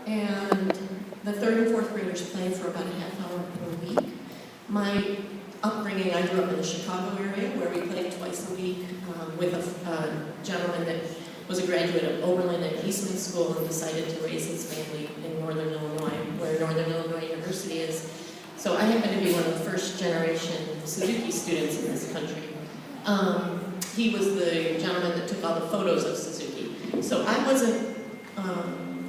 and the 3rd and 4th graders play for about a half hour per week. My upbringing, I grew up in the Chicago area where we played twice a week with a gentleman that was a graduate of Oberlin and Eastman School and decided to raise his family in Northern Illinois, where Northern Illinois University is. So I happen to be one of the first generation Suzuki students in this country. He was the gentleman that took all the photos of Suzuki. So I wasn't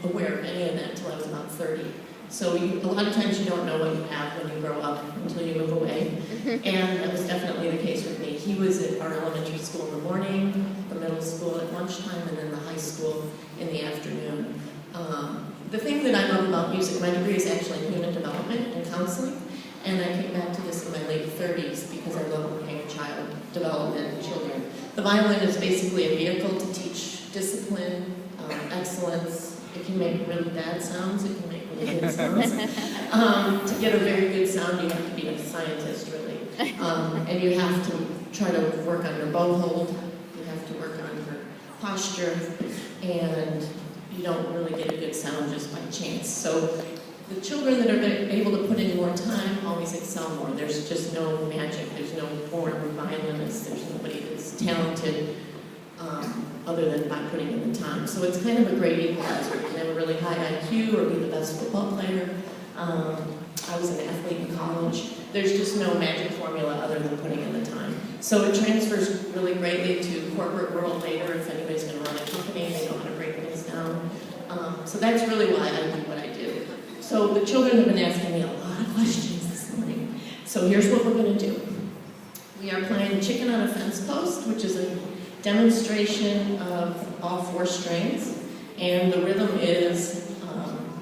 aware of any of that until I was about 30. So a lot of times you don't know what you have when you grow up until you move away. And that was definitely the case with me. He was at our elementary school in the morning, the middle school at lunchtime, and then the high school in the afternoon. The thing that I love about music, my degree is actually in human development and counseling, and I came back to this in my late 30s because I love working with child development and children. The violin is basically a vehicle to teach discipline, excellence. It can make really bad sounds, it can make really good sounds. To get a very good sound, you have to be a scientist, really. And you have to try to work on your bow hold, you have to work on your posture, and you don't really get a good sound just by chance. So the children that are able to put in more time always excel more. There's just no magic, there's no born violinist, there's nobody that's talented other than by putting in the time. So it's kind of a great equalizer. You can have a really high IQ or be the best football player. I was an athlete in college. There's just no magic formula other than putting in the time. So it transfers really greatly to corporate world later. If anybody's going to run a company, they know how to break things down. So that's really why I do what I do. So the children have been asking me a lot of questions this morning. So here's what we're going to do. We are playing Chicken on a Fence Post, which is a demonstration of all 4 strings. And the rhythm is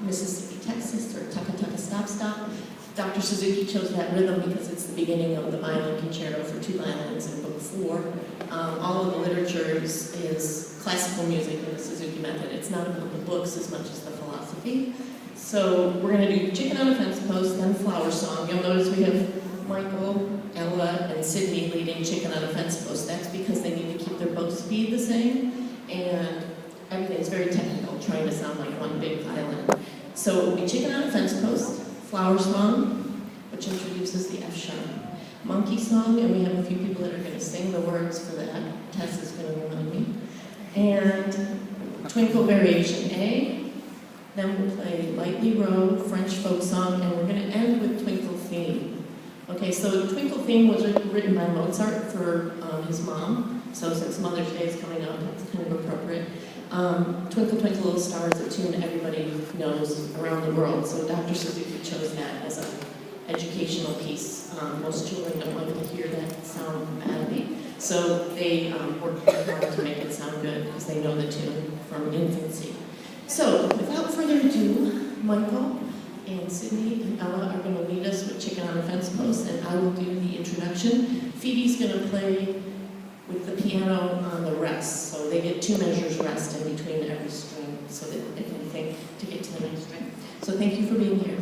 Mississippi, Texas, or Tucka Tucka Stop Stop. Dr. Suzuki chose that rhythm because it's the beginning of the violin concerto for 2 violins in Book 4. All of the literature is classical music in the Suzuki method. It's not about the books as much as the philosophy. So we're going to do Chicken on a Fence Post, then Flower Song. You'll notice we have Michael, Ella, and Sydney leading Chicken on a Fence Post. That's because they need to keep their bow speed the same, and everything's very technical, trying to sound like one big violin. So it will be Chicken on a Fence Post, Flower Song, which introduces the F sharp, Monkey Song, and we have a few people that are going to sing the words for that. Tess is going to remind me. And Twinkle Variation A. Then we'll play Lightly Row, French Folk Song, and we're going to end with Twinkle Theme. Okay, so the Twinkle Theme was written by Mozart for his mom. So since Mother's Day is coming up, it's kind of appropriate. Twinkle Twinkle Little Star is a tune that everybody knows around the world. So Dr. Suzuki chose that as an educational piece. Most children don't want to hear that sound badly. So they worked very hard to make it sound good because they know the tune from infancy. So without further ado, Michael and Sydney and Ella are going to lead us with Chicken on a Fence Post, and I will do the introduction. Phoebe's going to play with the piano on the rest, so they get 2 measures rest in between every string so that they can think to get to the next string. So thank you for being here.